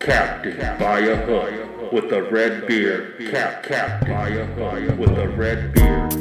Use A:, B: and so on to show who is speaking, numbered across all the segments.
A: captain by a hook with a red beard. Captain by a hook with a red beard.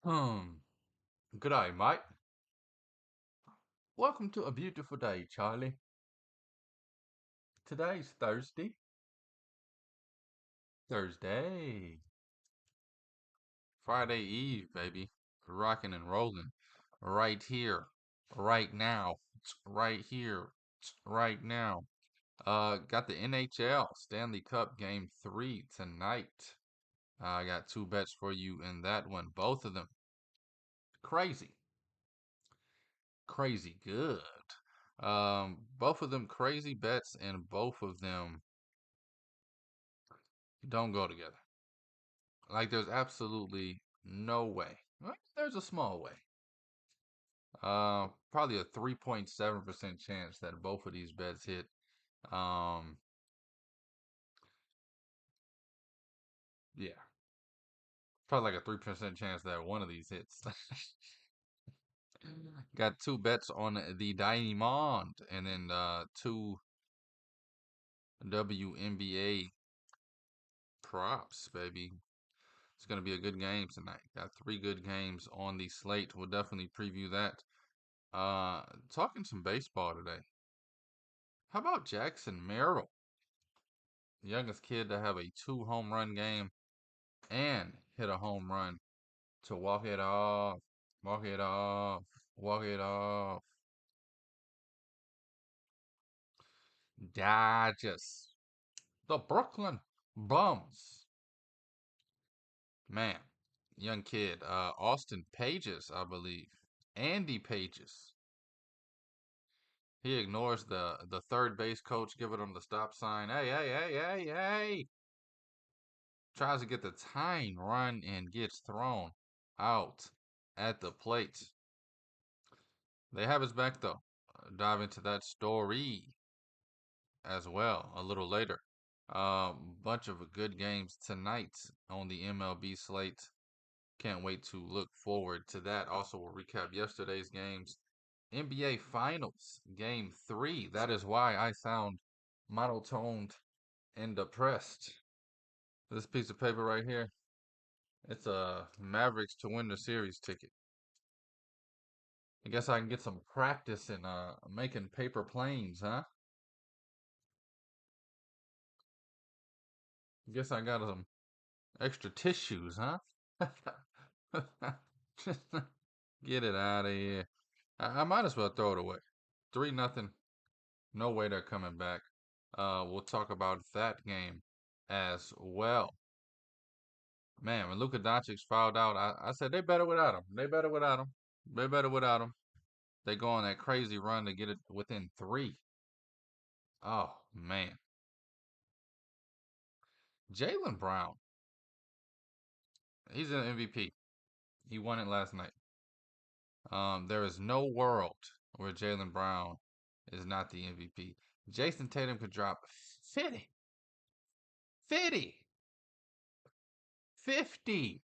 B: Hmm. Good day, mate. Welcome to a beautiful day, Charlie. Today's Thursday. Thursday. Friday Eve, baby. Rocking and rolling. Right here. Right now. Right here. Right now. Got the NHL Stanley Cup Game 3 tonight. I got two bets for you in that one. Both of them crazy. Crazy good. Both of them crazy bets, and both of them don't go together. Like, there's absolutely no way. Well, there's a small way. Probably a 3.7% chance that both of these bets hit. Um, yeah, probably like a 3% chance that one of these hits. Got two bets on the Diamond, and then two WNBA props, baby. It's gonna be a good game tonight. Got three good games on the slate. We'll definitely preview that. Talking some baseball today. How about Jackson Merrill, youngest kid to have a two home run game and hit a home run to walk it off, walk it off, walk it off. Dodgers, the Brooklyn Bums. Man, young kid, Austin Pages, I believe. Andy Pages. He ignores the third base coach giving him the stop sign. Hey, hey, hey, hey, hey. Tries to get the tying run and gets thrown out at the plate. They have his back though. Dive into that story as well a little later. Bunch of good games tonight on the MLB slate. Can't wait to look forward to that. Also, we'll recap yesterday's games. NBA Finals, Game 3. That is why I sound monotoned and depressed. This piece of paper right here, it's a Mavericks to win the series ticket. I guess I can get some practice in making paper planes, huh? Guess I got some extra tissues, huh? Get it out of here. I might as well throw it away. 3-0. No way they're coming back. We'll talk about that game as well. Man, when Luka Doncic fouled out, I said they better without him. They better without him. They better without him. They go on that crazy run to get it within three. Oh man, Jaylen Brown, he's an MVP. He won it last night. There is no world where Jaylen Brown is not the MVP. Jason Tatum could drop 50, 50, 50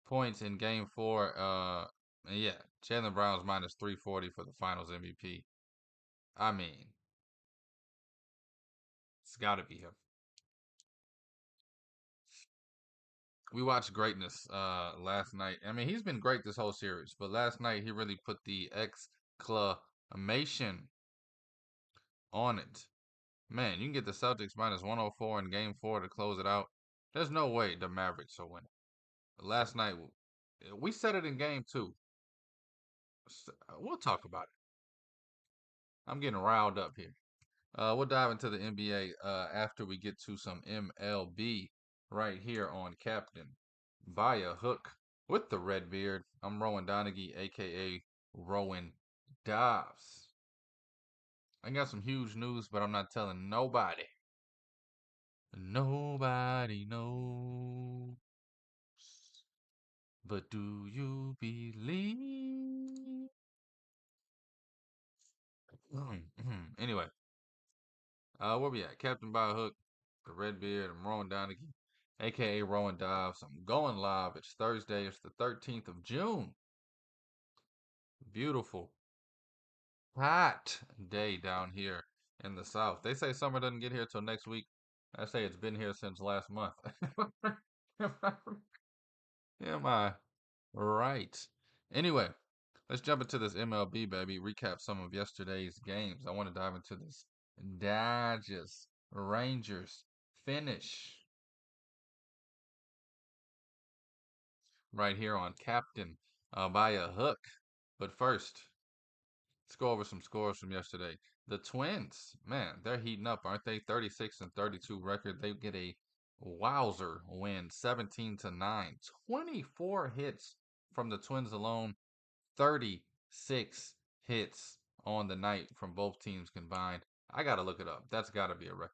B: points in game four. And yeah, Jaylen Brown's minus 340 for the finals MVP. I mean, it's got to be him. We watched greatness last night. I mean, he's been great this whole series, but last night he really put the exclamation on it. Man, you can get the Celtics minus 104 in game four to close it out. There's no way the Mavericks will win. Last night, we said it in game two. We'll talk about it. I'm getting riled up here. We'll dive into the NBA after we get to some MLB right here on Captain by a Hook with the red beard. I'm Rowan Donaghy, aka Rowan Dobbs. I got some huge news, but I'm not telling nobody. Nobody knows. But do you believe? Anyway, where we at? Captain by Hook, the Red Beard. I'm Rowan Donaghy, aka Rowan Dives. I'm going live. It's Thursday. It's the 13th of June. Beautiful, hot day down here in the South. They say summer doesn't get here till next week. I say it's been here since last month. Am I right? Anyway, let's jump into this MLB, baby. Recap some of yesterday's games. I want to dive into this Dodgers Rangers finish right here on Captain by a Hook. But first, let's go over some scores from yesterday. The Twins, man, they're heating up, aren't they? 36 and 32 record. They get a wowzer win, 17 to 9. 24 hits from the Twins alone. 36 hits on the night from both teams combined. I got to look it up. That's got to be a record.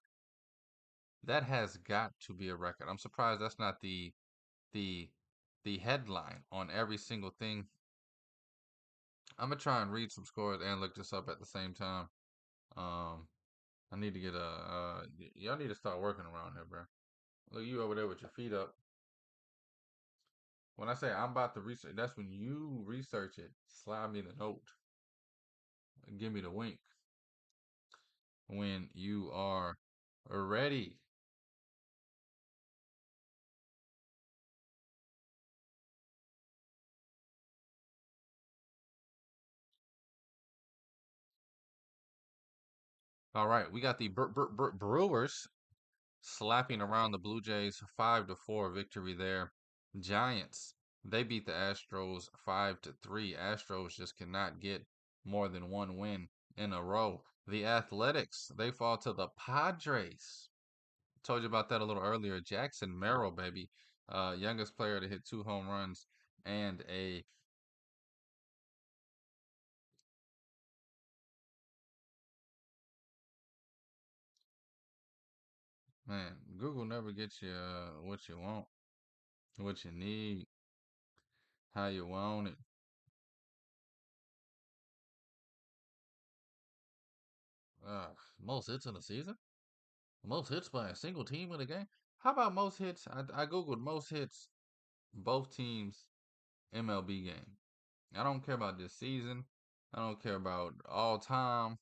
B: That has got to be a record. I'm surprised that's not the the headline on every single thing. I'm gonna try and read some scores and look this up at the same time. Um, I need to get y'all need to start working around here, bro. Look, you over there with your feet up. When I say I'm about to research, that's when you research it. Slide me the note. Give me the wink when you are ready. All right, we got the Brewers slapping around the Blue Jays 5-4 victory there. Giants, they beat the Astros 5-3. Astros just cannot get more than one win in a row. The Athletics, they fall to the Padres. Told you about that a little earlier. Jackson Merrill, baby, youngest player to hit 2 home runs and a man. Google never gets you what you want, what you need, how you want it. Most hits in a season? Most hits by a single team in a game? How about most hits? I Googled most hits, both teams MLB game. I don't care about this season. I don't care about all time.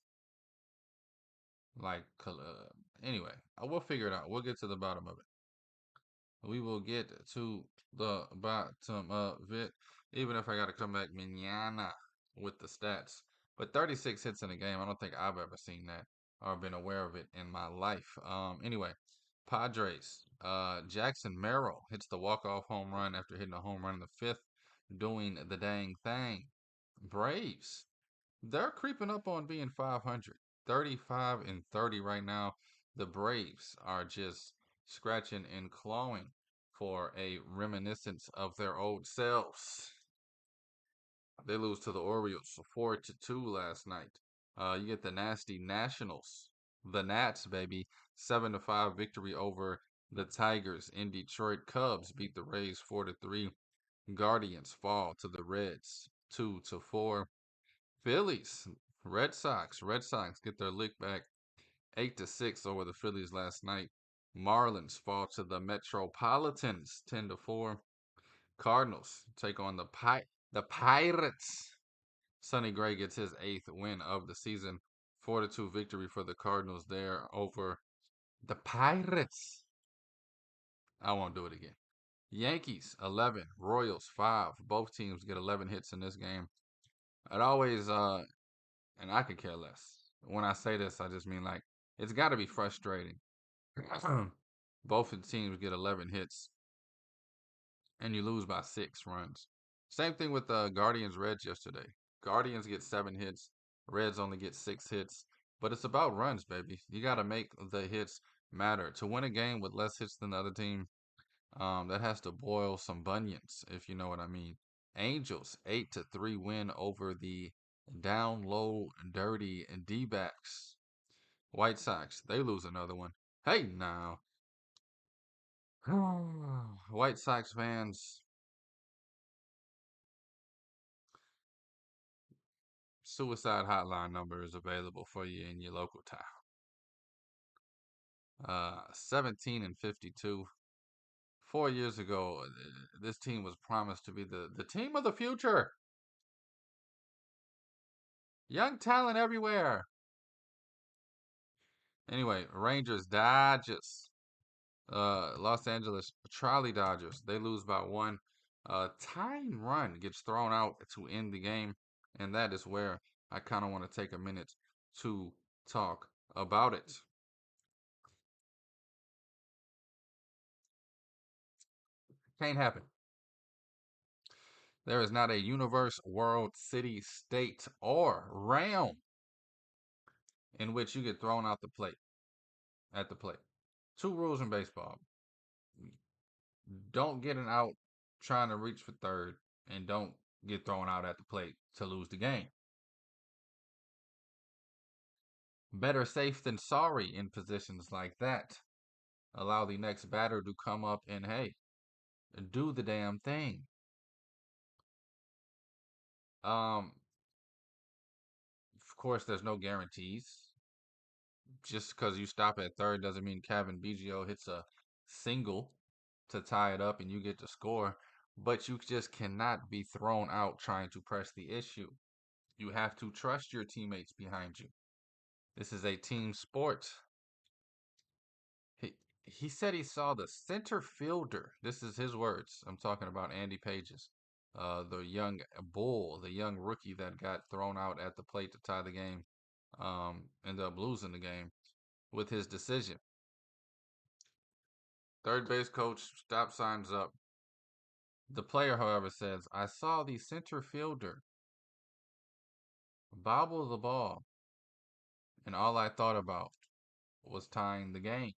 B: Like, anyway, I will figure it out. We'll get to the bottom of it. We will get to the bottom of it, even if I got to come back mañana with the stats. But 36 hits in a game, I don't think I've ever seen that or been aware of it in my life. Anyway, Padres, Jackson Merrill hits the walk-off home run after hitting a home run in the fifth, doing the dang thing. Braves, they're creeping up on being 500. 35 and 30 right now. The Braves are just scratching and clawing for a reminiscence of their old selves. They lose to the Orioles 4-2 last night. You get the nasty Nationals, the Nats, baby, 7-5 victory over the Tigers in Detroit. Cubs beat the Rays 4-3. Guardians fall to the Reds 2-4. Phillies, Red Sox get their lick back 8-6 over the Phillies last night. Marlins fall to the Metropolitans 10-4. Cardinals take on the Pirates. Sonny Gray gets his eighth win of the season. 4-2 victory for the Cardinals there over the Pirates. I won't do it again. Yankees 11, Royals 5. Both teams get 11 hits in this game. It always and I could care less. When I say this, I just mean like it's got to be frustrating. Both of the teams get 11 hits, and you lose by 6 runs. Same thing with the Guardians Reds yesterday. Guardians get 7 hits, Reds only get 6 hits. But it's about runs, baby. You got to make the hits matter. To win a game with less hits than the other team, that has to boil some bunions, if you know what I mean. Angels 8-3 win over the down low, dirty D backs. White Sox, they lose another one. Hey now. White Sox fans, suicide hotline number is available for you in your local town. 17 and 52. 4 years ago, this team was promised to be the team of the future. Young talent everywhere. Anyway, Rangers, Dodgers, Los Angeles Trolley Dodgers. They lose by one. Tying run gets thrown out to end the game, and that is where I kind of want to take a minute to talk about it. Can't happen. There is not a universe, world, city, state, or realm in which you get thrown out the plate at the plate. Two rules in baseball. Don't get an out trying to reach for third, and don't get thrown out at the plate to lose the game. Better safe than sorry in positions like that. Allow the next batter to come up and, hey, do the damn thing. Of course, there's no guarantees. Just because you stop at third doesn't mean Kevin Biggio hits a single to tie it up and you get to score. But you just cannot be thrown out trying to press the issue. You have to trust your teammates behind you. This is a team sport. He said he saw the center fielder. This is his words. I'm talking about Andy Pages, the young bull, the young rookie that got thrown out at the plate to tie the game. Ended up losing the game with his decision. Third base coach, stop signs up. The player, however, says, I saw the center fielder bobble the ball, and all I thought about was tying the game.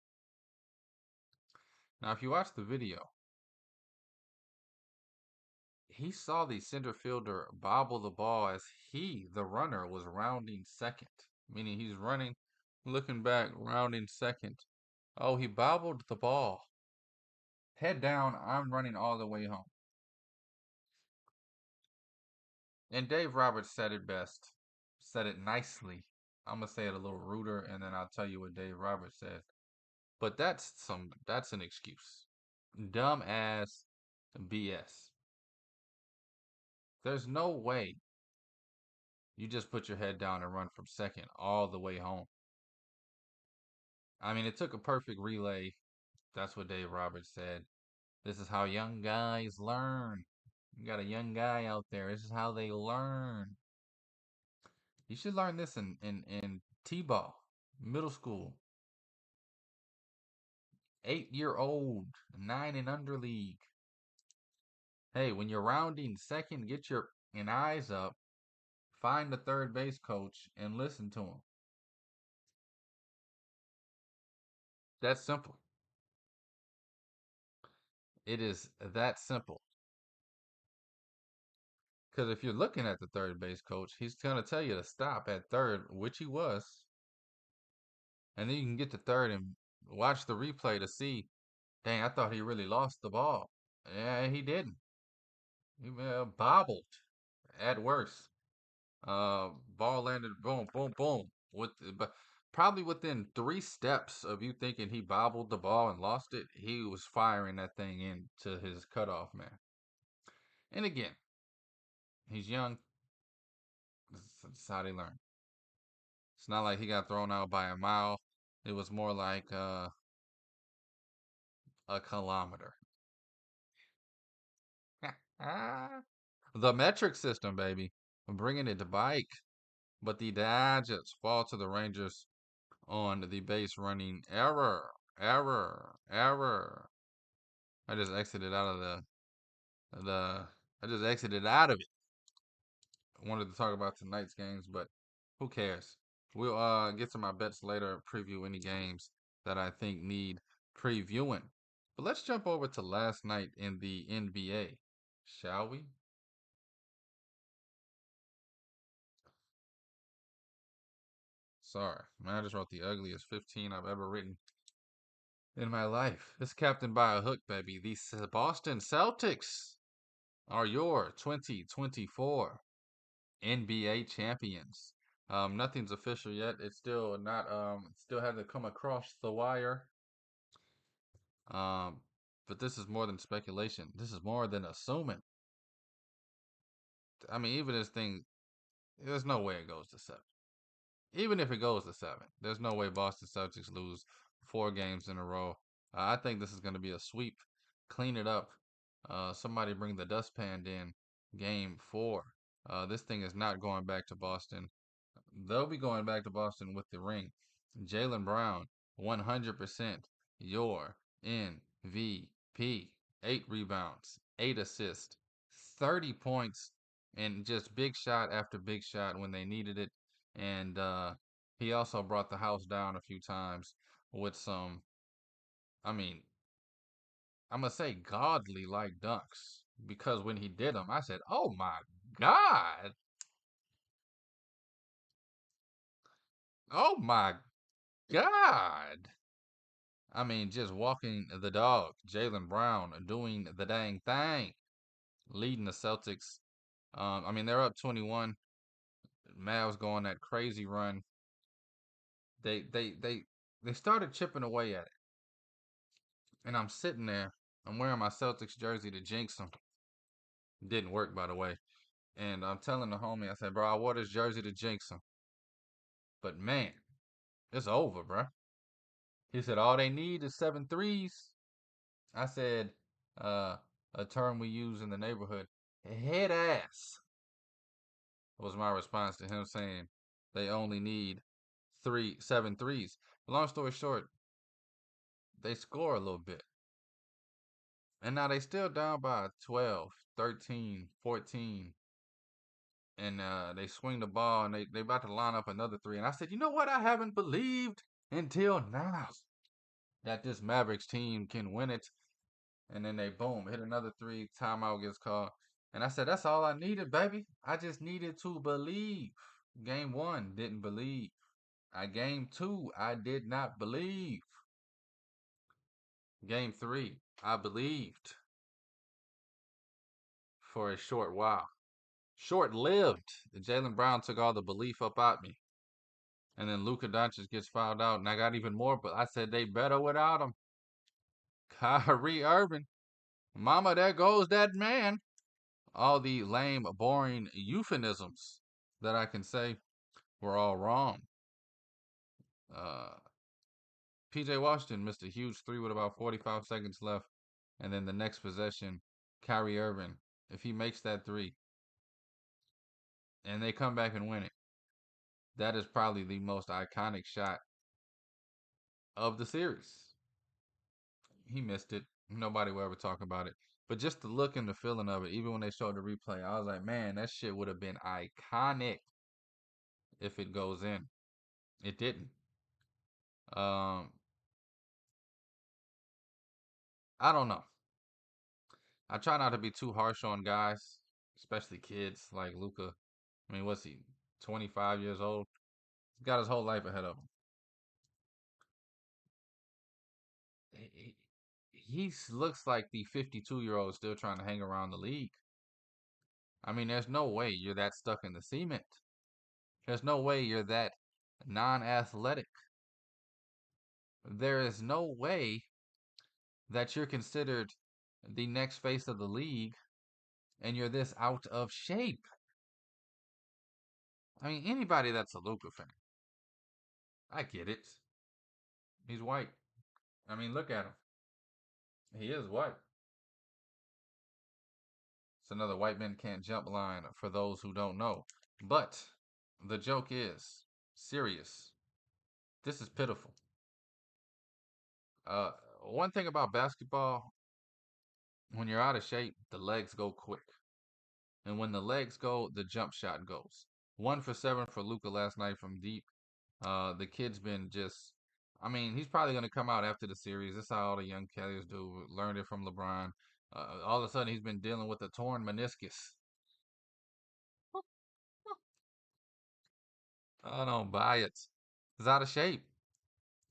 B: Now, if you watch the video, he saw the center fielder bobble the ball as he, the runner, was rounding second, meaning he's running, looking back, rounding second. Oh, he bobbled the ball. Head down, I'm running all the way home. And Dave Roberts said it best, said it nicely. I'm gonna say it a little ruder, and then I'll tell you what Dave Roberts said. But that's an excuse. Dumb ass BS. There's no way you just put your head down and run from second all the way home. I mean, it took a perfect relay. That's what Dave Roberts said. This is how young guys learn. You got a young guy out there. This is how they learn. You should learn this in T-ball, middle school, 8-year-old, 9 and under league. Hey, when you're rounding second, get your eyes up, find the third base coach, and listen to him. That's simple. It is that simple. Because if you're looking at the third base coach, he's going to tell you to stop at third, which he was. And then you can get to third and watch the replay to see, dang, I thought he really lost the ball. Yeah, he didn't. He bobbled at worst. Ball landed, boom, boom, boom. But probably within 3 steps of you thinking he bobbled the ball and lost it, he was firing that thing into his cutoff man. And again, he's young. This is how they learn. It's not like he got thrown out by a mile. It was more like a kilometer. The metric system, baby. I'm bringing it to bike. But the Dodgers fall to the Rangers on the base running error. Error. Error. I just exited out of the I just exited out of it. I wanted to talk about tonight's games, but who cares? We'll get to my bets later, preview any games that I think need previewing. But let's jump over to last night in the NBA, shall we? Sorry, man, I just wrote the ugliest 15 I've ever written. in my life. It's captained by a hook, baby. The Boston Celtics are your 2024 NBA champions. Nothing's official yet. It's still not. Still hasn't come across the wire. Um, but this is more than speculation. This is more than assuming. I mean, even this thing, there's no way it goes to seven. Even if it goes to seven, there's no way Boston Celtics lose 4 games in a row. I think this is going to be a sweep. Clean it up. Somebody bring the dustpan in. Game 4. This thing is not going back to Boston. They'll be going back to Boston with the ring. Jaylen Brown, 100% your MVP. 8 rebounds, 8 assists, 30 points, and just big shot after big shot when they needed it. And he also brought the house down a few times with some, I mean, I'm going to say godly like dunks. Because when he did them, I said, oh my God. Oh my God. I mean, just walking the dog. Jaylen Brown doing the dang thing, leading the Celtics. I mean, they're up 21. Mavs going that crazy run. They they they they started chipping away at it, and I'm sitting there. I'm wearing my Celtics jersey to jinx them. Didn't work, by the way. And I'm telling the homie, I said, bro, I wore this jersey to jinx them. But man, it's over, bro. He said, all they need is 7 threes. I said, uh, a term we use in the neighborhood, head ass, was my response to him saying they only need 7 threes. Long story short, they score a little bit. And now they still down by 12, 13, 14. And they swing the ball and they about to line up another three. And I said, you know what? I haven't believed until now that this Mavericks team can win it. And then they boom, hit another three, timeout gets called. And I said, that's all I needed, baby. I just needed to believe. Game 1, didn't believe. Game 2, I did not believe. Game 3, I believed for a short while. Short lived. Jaylen Brown took all the belief up out me. And then Luka Doncic gets fouled out, and I got even more, but I said they better without him. Kyrie Irving. Mama, there goes that man. All the lame, boring euphemisms that I can say were all wrong. Uh, PJ Washington missed a huge three with about 45 seconds left. And then the next possession, Kyrie Irving, if he makes that three and they come back and win it, that is probably the most iconic shot of the series. He missed it. Nobody will ever talk about it. But just the look and the feeling of it, even when they showed the replay, I was like, man, that shit would have been iconic if it goes in. It didn't. Um, I don't know. I try not to be too harsh on guys, especially kids like Luka. I mean, what's he, 25 years old? He's got his whole life ahead of him. He looks like the 52-year-old still trying to hang around the league. I mean, there's no way you're that stuck in the cement. There's no way you're that non-athletic. There is no way that you're considered the next face of the league and you're this out of shape. I mean, anybody that's a Luka fan, I get it. He's white. I mean, look at him. He is white. It's another white men can't jump line for those who don't know. But the joke is serious. This is pitiful. Uh, One thing about basketball, when you're out of shape, the legs go quick. And when the legs go, the jump shot goes. 1 for 7 for Luca last night from deep. The kid's been just, I mean, he's probably going to come out after the series. That's how all the young players do. Learned it from LeBron. All of a sudden, he's been dealing with a torn meniscus. I don't buy it. He's out of shape.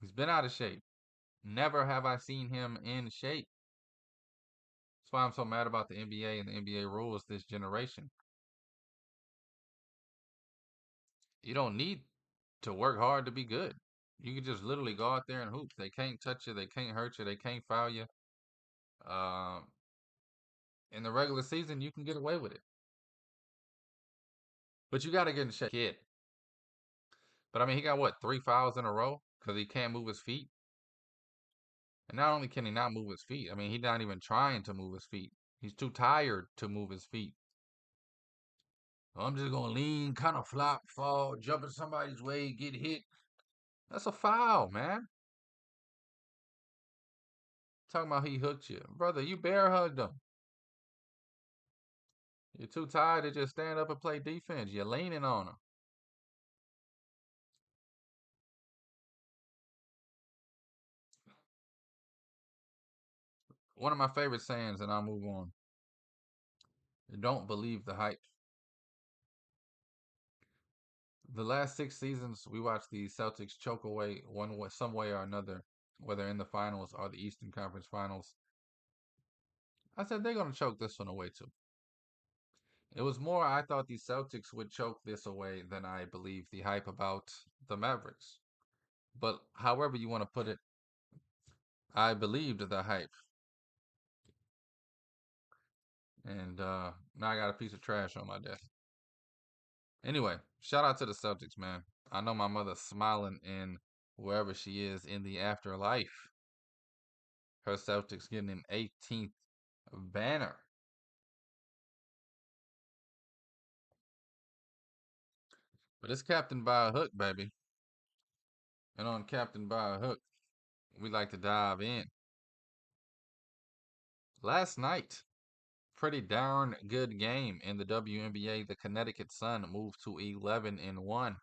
B: He's been out of shape. Never have I seen him in shape. That's why I'm so mad about the NBA and the NBA rules this generation. You don't need to work hard to be good. You can just literally go out there and hoop. They can't touch you. They can't hurt you. They can't foul you. Um, in the regular season, you can get away with it. But you got to get in shape. Kid. But I mean, he got what, 3 fouls in a row because he can't move his feet? And not only can he not move his feet, I mean, he's not even trying to move his feet. He's too tired to move his feet. I'm just going to lean, kind of flop, fall, jump in somebody's way, get hit. That's a foul, man. Talking about he hooked you. Brother, you bear hugged him. You're too tired to just stand up and play defense. You're leaning on him. One of my favorite sayings, and I'll move on. Don't believe the hype. The last 6 seasons, we watched the Celtics choke away one way, some way or another, whether in the finals or the Eastern Conference Finals. I said they're gonna choke this one away too. It was more I thought the Celtics would choke this away than I believe the hype about the Mavericks. But however you want to put it, I believed the hype. And now I got a piece of trash on my desk. Anyway, shout out to the Celtics, man. I know my mother's smiling in wherever she is in the afterlife. Her Celtics getting an 18th banner. But it's Captain by a Hook, baby. And on Captain by a Hook, we like to dive in. Last night, pretty darn good game in the WNBA. The Connecticut Sun moved to 11-1.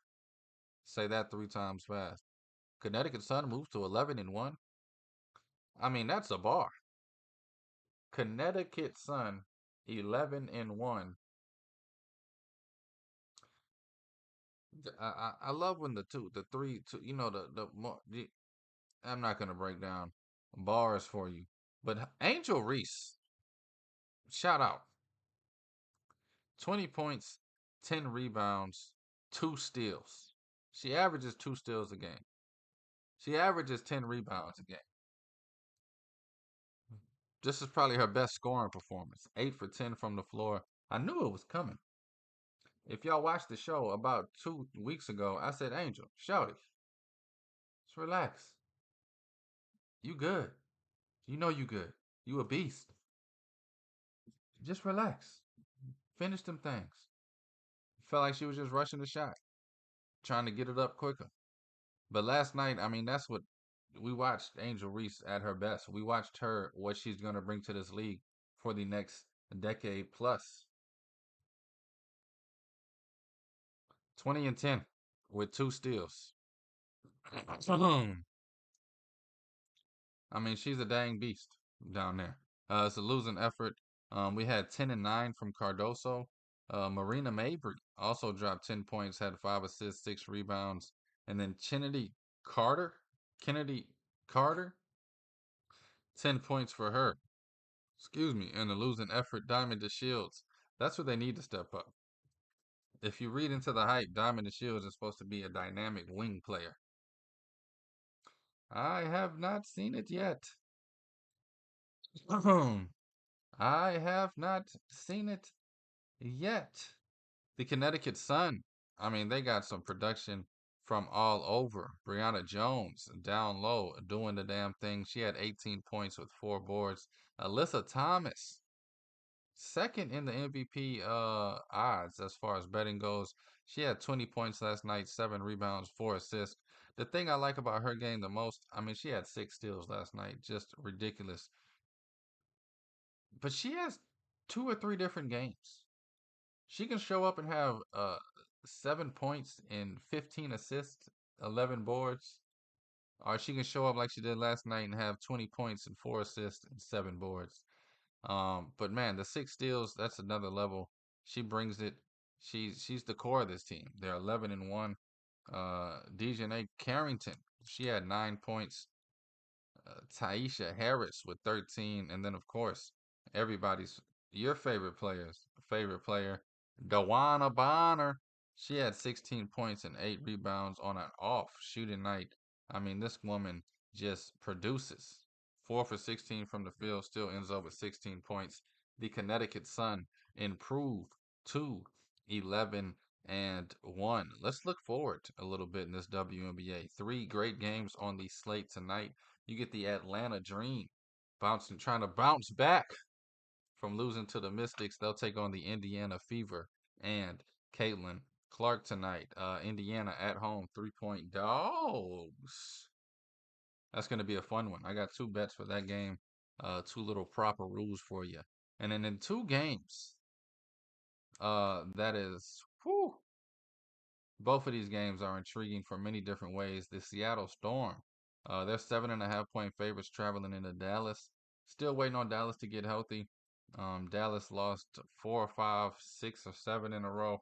B: Say that 3 times fast. Connecticut Sun moved to 11-1. I mean, that's a bar. Connecticut Sun 11-1. I love when the three, two, the more. I'm not gonna break down bars for you, but Angel Reese, shout out, 20 points, 10 rebounds, 2 steals. She averages 2 steals a game. She averages 10 rebounds a game. This is probably her best scoring performance. 8 for 10 from the floor. I knew it was coming. If y'all watched the show about 2 weeks ago, I said, Angel, shout it. Just relax. You good. You know you good. You a beast. Just relax. Finish them things. Felt like she was just rushing the shot, trying to get it up quicker. But last night, I mean, that's what we watched Angel Reese at her best. We watched her, what she's going to bring to this league for the next decade plus. 20-10 with 2 steals. I mean, she's a dang beast down there. It's a losing effort. We had 10-9 from Cardoso. Marina Mabry also dropped 10 points, had 5 assists, 6 rebounds. And then Kennedy Carter, 10 points for her. Excuse me. And the losing effort, Diamond DeShields. That's what they need to step up. If you read into the hype, Diamond DeShields is supposed to be a dynamic wing player. I have not seen it yet. I have not seen it yet. The Connecticut Sun, I mean, they got some production from all over. Brianna Jones, down low, doing the damn thing. She had 18 points with 4 boards. Alyssa Thomas, second in the MVP odds as far as betting goes. She had 20 points last night, 7 rebounds, 4 assists. The thing I like about her game the most, I mean, she had 6 steals last night, just ridiculous. But she has 2 or 3 different games. She can show up and have 7 points and 15 assists, 11 boards, or she can show up like she did last night and have 20 points and 4 assists and 7 boards. But man, the 6 steals, that's another level. She brings it. She's the core of this team. They're 11-1. Dejanay Carrington, she had 9 points. Taisha Harris with 13, and then of course everybody's your favorite player, Dawana Bonner. She had 16 points and 8 rebounds on an off shooting night. I mean, this woman just produces. 4 for 16 from the field, still ends up with 16 points. The Connecticut Sun improved to 11-1. Let's look forward a little bit in this WNBA. Three great games on the slate tonight. You get the Atlanta Dream trying to bounce back from losing to the Mystics. They'll take on the Indiana Fever and Caitlin Clark tonight. Indiana at home, 3-point dogs. That's going to be a fun one. I got two bets for that game, two little proper rules for you. And then in two games, that is, whew, both of these games are intriguing for many different ways. The Seattle Storm, they're 7.5 point favorites traveling into Dallas. Still waiting on Dallas to get healthy. Dallas lost 4 or 5, 6 or 7 in a row.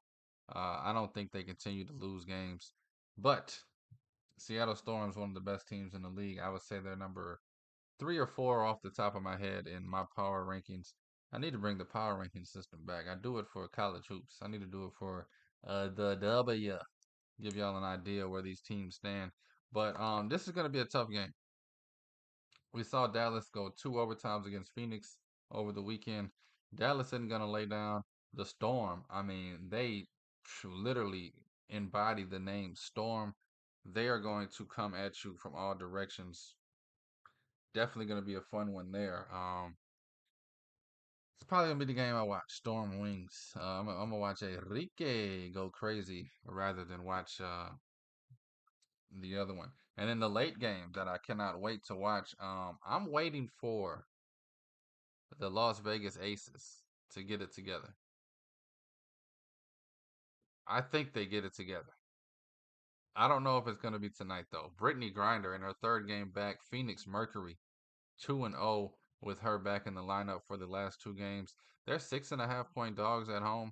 B: I don't think they continue to lose games. But Seattle Storm is one of the best teams in the league. I would say they're number 3 or 4 off the top of my head in my power rankings. I need to bring the power ranking system back. I do it for college hoops. I need to do it for the W. Give y'all an idea where these teams stand. But this is going to be a tough game. We saw Dallas go 2 overtimes against Phoenix over the weekend. Dallas isn't going to lay down. The Storm, I mean, they literally embody the name Storm. They are going to come at you from all directions. Definitely going to be a fun one there. It's probably gonna be the game I watch. Storm Wings. I'm gonna watch Enrique go crazy rather than watch the other one. And then the late game that I cannot wait to watch. I'm waiting for the Las Vegas Aces to get it together. I think they get it together. I don't know if it's gonna be tonight though. Brittany Grinder in her third game back. Phoenix Mercury 2-0 with her back in the lineup for the last two games. They're 6.5 point dogs at home.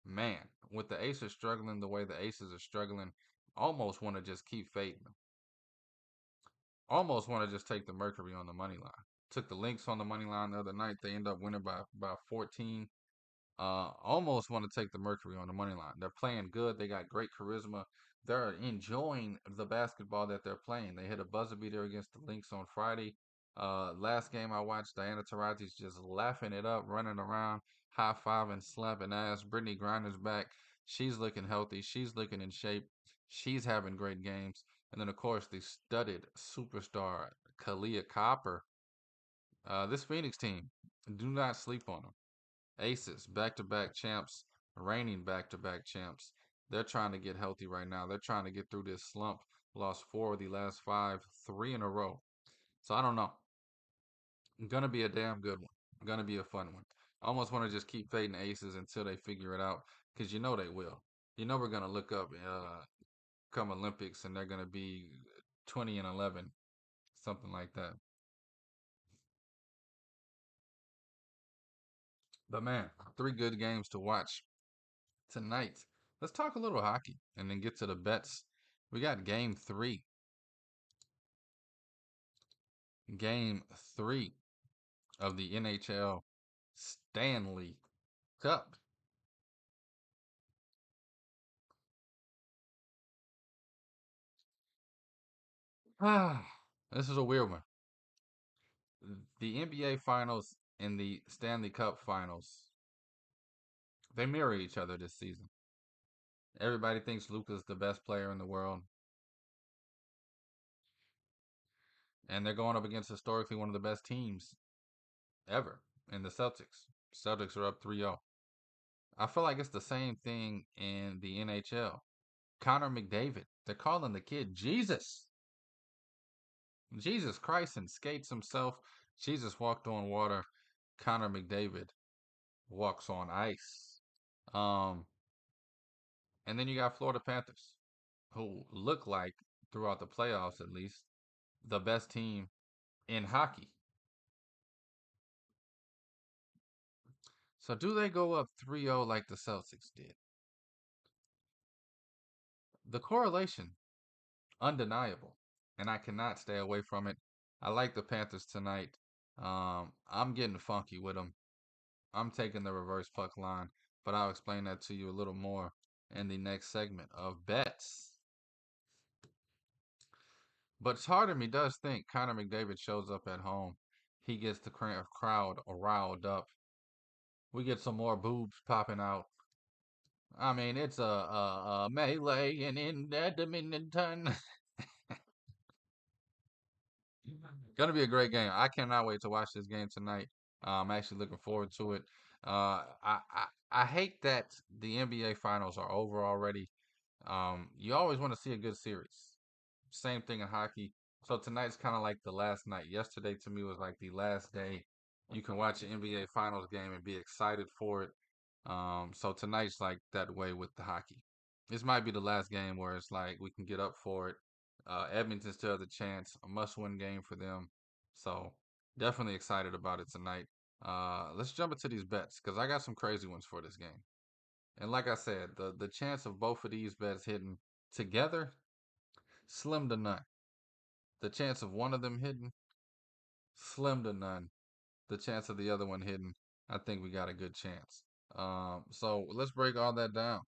B: Man, with the Aces struggling the way the Aces are struggling, almost want to just keep fading them. Almost want to just take the Mercury on the money line. Took the Lynx on the money line the other night. They end up winning by 14. Almost want to take the Mercury on the money line. They're playing good. They got great charisma. They're enjoying the basketball that they're playing. They hit a buzzer beater against the Lynx on Friday. Last game I watched, Diana Taurasi's just laughing it up, running around, high fiving, slapping ass. Brittany Griner's back. She's looking healthy. She's looking in shape. She's having great games. And then, of course, the studded superstar, Kalia Copper. This Phoenix team, do not sleep on them. Aces, back to back champs, reigning back to back champs. They're trying to get healthy right now. They're trying to get through this slump. Lost 4 of the last 5, 3 in a row. So I don't know. Gonna be a damn good one. Gonna be a fun one. I almost want to just keep fading aces until they figure it out, because you know they will. You know we're gonna look up come Olympics and they're gonna be 20-11, something like that. But man, three good games to watch tonight. Let's talk a little hockey and then get to the bets. We got game three. Game three of the NHL Stanley Cup. Ah, this is a weird one. The NBA Finals and the Stanley Cup Finals, they mirror each other this season. Everybody thinks Luka's the best player in the world, and they're going up against historically one of the best teams ever in the Celtics. Celtics are up 3-0. I feel like it's the same thing in the NHL. Connor McDavid, they're calling the kid Jesus. Jesus Christ and skates himself. Jesus walked on water. Connor McDavid walks on ice. Um, and then you got Florida Panthers, who look like, throughout the playoffs at least, the best team in hockey. So do they go up 3-0 like the Celtics did? The correlation, undeniable, and I cannot stay away from it. I like the Panthers tonight. I'm getting funky with them. I'm taking the reverse puck line, but I'll explain that to you a little more in the next segment of bets. But part of me does think Connor McDavid shows up at home. He gets the crowd riled up. We get some more boobs popping out. I mean, it's a melee in Edmonton. Gonna be a great game. I cannot wait to watch this game tonight. I'm actually looking forward to it. I hate that the NBA finals are over already. You always want to see a good series. Same thing in hockey. So tonight's kind of like the last night. Yesterday to me was like the last day. You can watch an NBA finals game and be excited for it. So tonight's like that way with the hockey. This might be the last game where it's like we can get up for it. Edmonton still has a chance, a must-win game for them. So definitely excited about it tonight. Let's jump into these bets because I got some crazy ones for this game. And like I said, the chance of both of these bets hitting together, slim to none. The chance of one of them hitting, slim to none. The chance of the other one hitting, I think we got a good chance. So let's break all that down.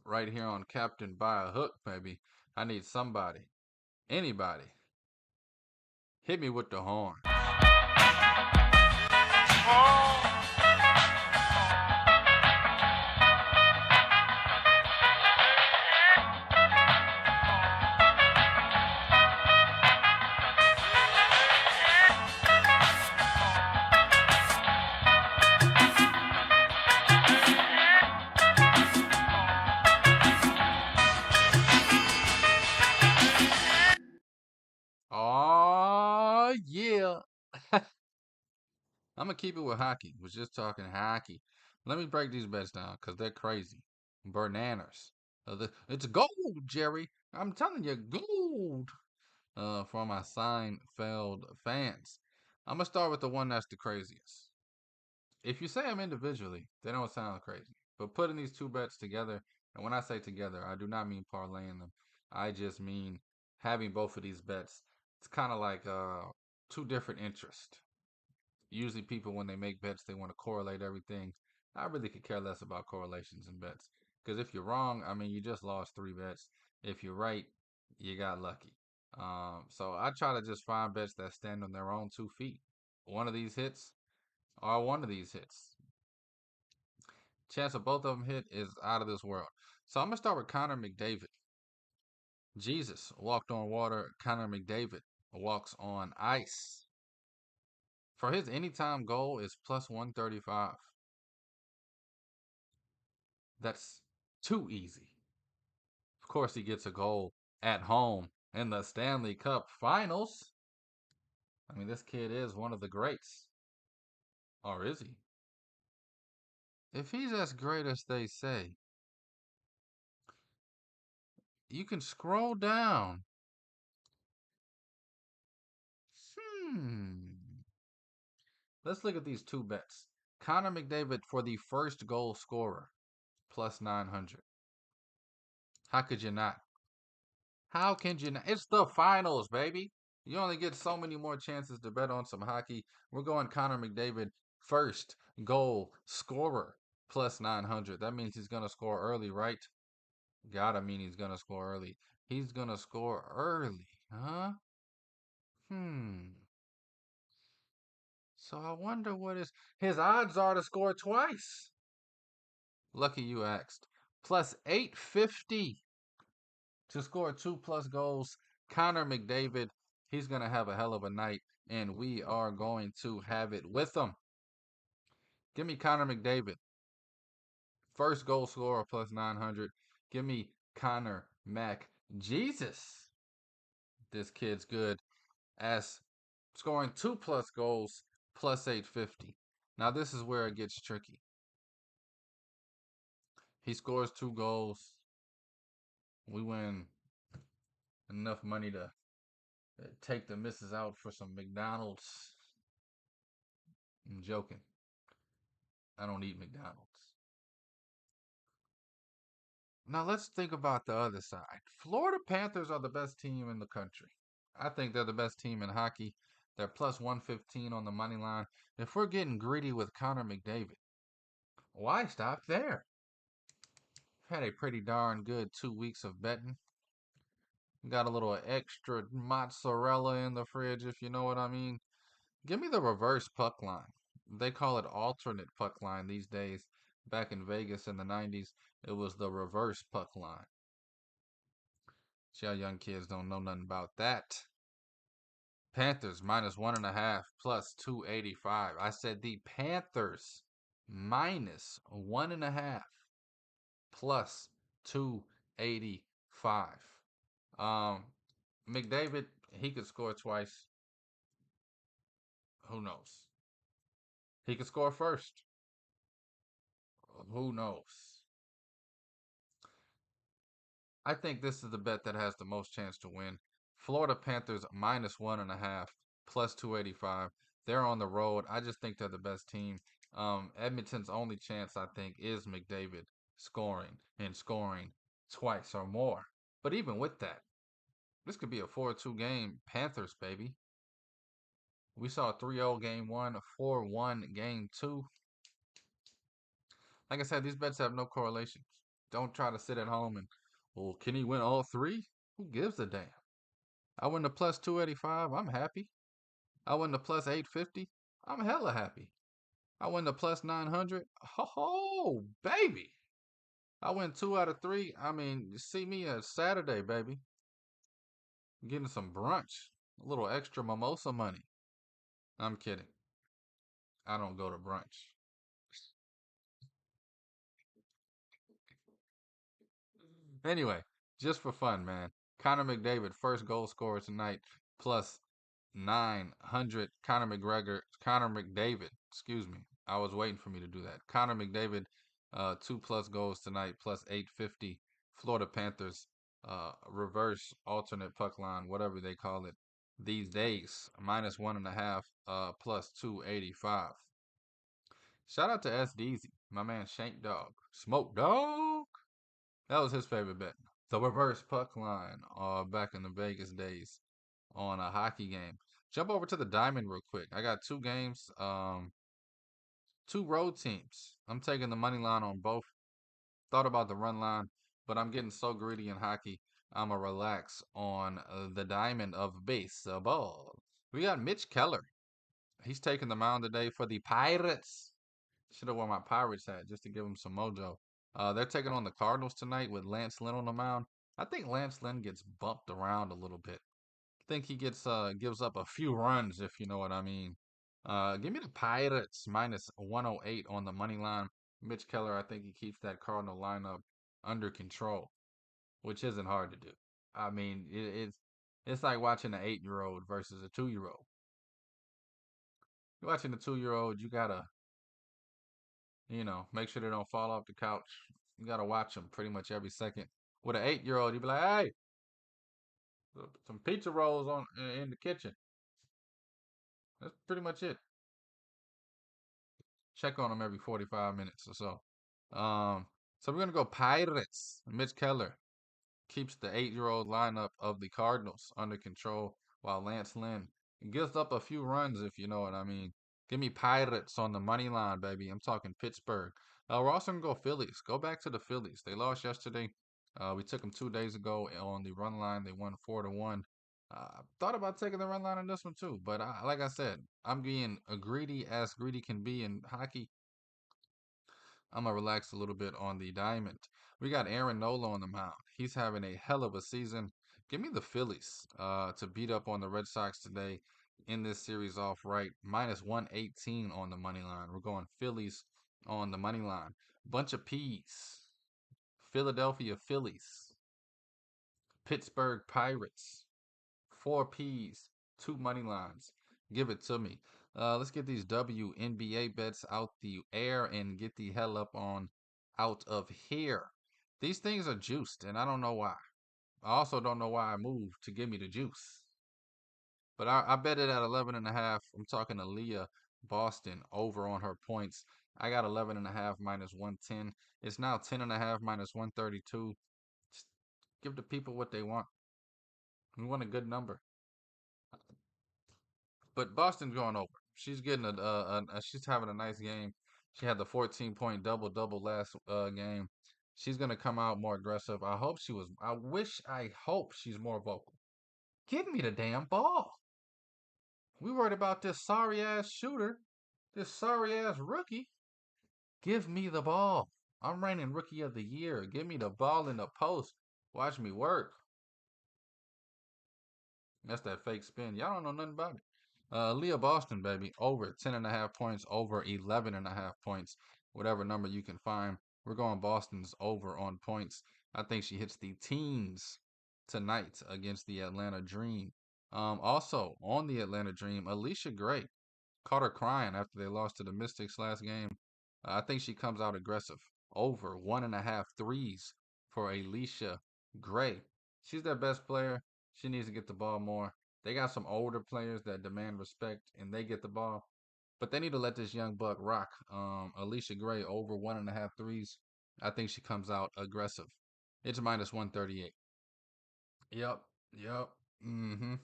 B: Right here on Captain by a Hook, baby. I need somebody, anybody, hit me with the horn. Oh yeah. I'm gonna keep it with hockey. Was just talking hockey. Let me break these bets down because they're crazy. Bananas. It's gold, Jerry. I'm telling you, gold. For my Seinfeld fans, I'm gonna start with the one that's the craziest. If you say them individually, they don't sound crazy. But putting these two bets together, and when I say together, I do not mean parlaying them. I just mean having both of these bets. It's kind of like two different interests. Usually, people when they make bets, they want to correlate everything. I really could care less about correlations and bets because if you're wrong, I mean, you just lost three bets. If you're right, you got lucky. So I try to just find bets that stand on their own 2 feet. One of these hits, or one of these hits. Chance of both of them hit is out of this world. So I'm gonna start with Connor McDavid. Jesus walked on water. Connor McDavid walks on ice. For his anytime goal is plus 135. That's too easy. Of course, he gets a goal at home in the Stanley Cup Finals. I mean, this kid is one of the greats. Or is he? If he's as great as they say, you can scroll down. Hmm. Let's look at these two bets. Connor McDavid for the first goal scorer, plus 900. How could you not? How can you not? It's the finals, baby. You only get so many more chances to bet on some hockey. We're going Connor McDavid, first goal scorer, plus 900. That means he's going to score early, right? Gotta mean he's going to score early. He's going to score early, huh? Hmm. So I wonder what his odds are to score twice. Lucky you asked. Plus 850 to score 2+ goals. Connor McDavid, he's going to have a hell of a night, and we are going to have it with him. Give me Connor McDavid. First goal scorer plus 900. Give me Connor Mac. Jesus. This kid's good. As scoring 2+ goals plus 850. Now, this is where it gets tricky. He scores 2 goals. We win enough money to take the missus out for some McDonald's. I'm joking. I don't eat McDonald's. Now let's think about the other side. Florida Panthers are the best team in the country. I think they're the best team in hockey. They're plus 115 on the money line. If we're getting greedy with Connor McDavid, why stop there? Had a pretty darn good 2 weeks of betting. Got a little extra mozzarella in the fridge, if you know what I mean. Give me the reverse puck line. They call it alternate puck line these days. Back in Vegas in the 90s, it was the reverse puck line. Y'all young kids don't know nothing about that. Panthers minus 1.5 plus 285. I said the Panthers minus 1.5 plus 285. Um, McDavid, he could score twice. Who knows? He could score first. Who knows? I think this is the bet that has the most chance to win. Florida Panthers minus 1.5 plus 285. They're on the road. I just think they're the best team. Edmonton's only chance, I think, is McDavid scoring and scoring twice or more. But even with that, this could be a 4-2 game. Panthers, baby. We saw a 3-0 game one, a 4-1 game two. Like I said, these bets have no correlation. Don't try to sit at home and, well, can he win all three? Who gives a damn? I win the plus 285, I'm happy. I win the plus 850, I'm hella happy. I win the plus 900, oh, baby. I win 2 out of 3. I mean, you see me at Saturday, baby. Getting some brunch, a little extra mimosa money. I'm kidding. I don't go to brunch. Anyway, just for fun, man. Connor McDavid, first goal scorer tonight, plus 900. Connor McDavid, excuse me. I was waiting for me to do that. Connor McDavid, 2+ goals tonight, plus 850. Florida Panthers, reverse alternate puck line, whatever they call it these days, minus 1.5, plus 285. Shout out to S. Deasy, my man Shank Dog. Smoke Dog. That was his favorite bet. The reverse puck line back in the Vegas days on a hockey game. Jump over to the Diamond real quick. I got 2 games, 2 road teams. I'm taking the money line on both. Thought about the run line, but I'm getting so greedy in hockey. I'm going to relax on the Diamond of baseball. We got Mitch Keller. He's taking the mound today for the Pirates. Should have worn my Pirates hat just to give him some mojo. They're taking on the Cardinals tonight with Lance Lynn on the mound. I think Lance Lynn gets bumped around a little bit. I think he gives up a few runs, if you know what I mean. Give me the Pirates minus 108 on the money line. Mitch Keller, I think he keeps that Cardinal lineup under control, which isn't hard to do. I mean, it's like watching an 8-year-old versus a 2-year-old. You're watching a 2-year-old, you gotta make sure they don't fall off the couch. You gotta watch them pretty much every second. With an 8-year-old, you'd be like, "Hey, some pizza rolls on in the kitchen." That's pretty much it. Check on them every 45 minutes or so. So we're gonna go Pirates. Mitch Keller keeps the 8-year-old lineup of the Cardinals under control, while Lance Lynn gives up a few runs, if you know what I mean. Give me Pirates on the money line, baby. I'm talking Pittsburgh. We're also gonna go Phillies. Go back to the Phillies. They lost yesterday. We took them 2 days ago on the run line. They won 4-1. Thought about taking the run line on this one too, but like I said, I'm being a greedy as greedy can be in hockey. I'm gonna relax a little bit on the diamond. We got Aaron Nola on the mound. He's having a hell of a season. Give me the Phillies to beat up on the Red Sox today in this series off right. Minus 118 on the money line. We're going Phillies on the money line. Bunch of P's. Philadelphia Phillies. Pittsburgh Pirates. 4 P's. 2 money lines. Give it to me. Let's get these WNBA bets out the air and get the hell up on out of here. These things are juiced, and I don't know why. I also don't know why I moved to give me the juice. But I bet it at 11.5. I'm talking Aaliyah Boston over on her points. I got 11.5 minus 110. It's now 10.5 minus 132. Just give the people what they want. We want a good number. But Boston's going over. She's getting she's having a nice game. She had the 14-point double last game. She's gonna come out more aggressive. I hope she's more vocal. Give me the damn ball. We worried about this sorry ass shooter, this sorry ass rookie. Give me the ball. I'm reigning rookie of the year. Give me the ball in the post. Watch me work. That's that fake spin. Y'all don't know nothing about it. Leah Boston, baby, over 10.5 points, over 11.5 points, whatever number you can find. We're going Boston's over on points. I think she hits the teens tonight against the Atlanta Dream. Also on the Atlanta Dream, Alicia Gray caught her crying after they lost to the Mystics last game. I think she comes out aggressive. Over 1.5 threes for Alicia Gray. She's their best player. She needs to get the ball more. They got some older players that demand respect and they get the ball. But they need to let this young buck rock. Alicia Gray over 1.5 threes. I think she comes out aggressive. It's minus 138. Yep. Yep. Mm-hmm.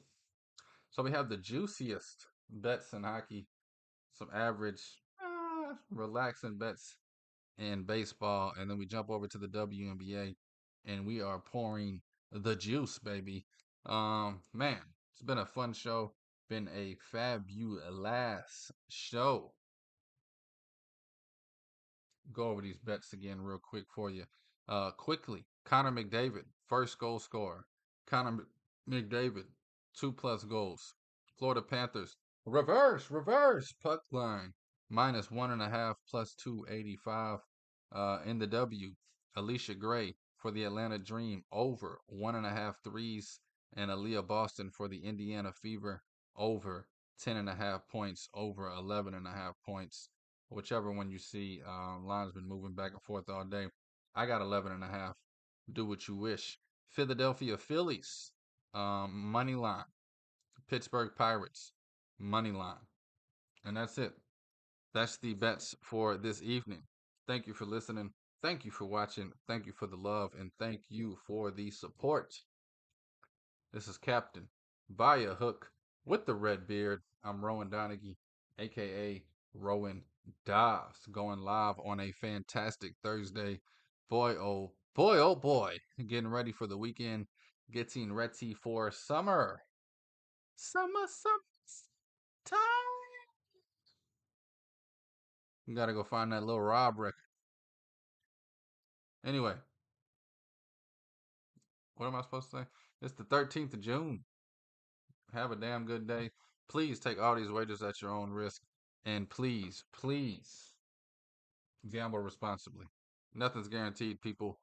B: So we have the juiciest bets in hockey. Some average, relaxing bets in baseball, and then we jump over to the WNBA, and we are pouring the juice, baby. Man, it's been a fun show, been a fabulous show. Go over these bets again real quick for you. Quickly, Connor McDavid, first goal scorer. Connor McDavid, 2+ goals. Florida Panthers, reverse puck line, minus 1.5 plus 285. In the W, Alicia Gray for the Atlanta Dream, over 1.5 threes, and Aaliyah Boston for the Indiana Fever, over 10.5 points, over 11.5 points. Whichever one you see, line's been moving back and forth all day. I got 11.5. Do what you wish. Philadelphia Phillies, money line. Pittsburgh Pirates, money line. And that's it. That's the bets for this evening. Thank you for listening. Thank you for watching. Thank you for the love. And thank you for the support. This is Captain by a hook with the red beard. I'm Rowan Donaghy, aka Rowan Dobbs, going live on a fantastic Thursday. Boy, oh boy, oh boy. Getting ready for the weekend. Getting ready for summer. Summer time. You gotta go find that little Rob record. Anyway, what am I supposed to say? It's the 13th of June. Have a damn good day. Please take all these wagers at your own risk. And please, please gamble responsibly. Nothing's guaranteed, people.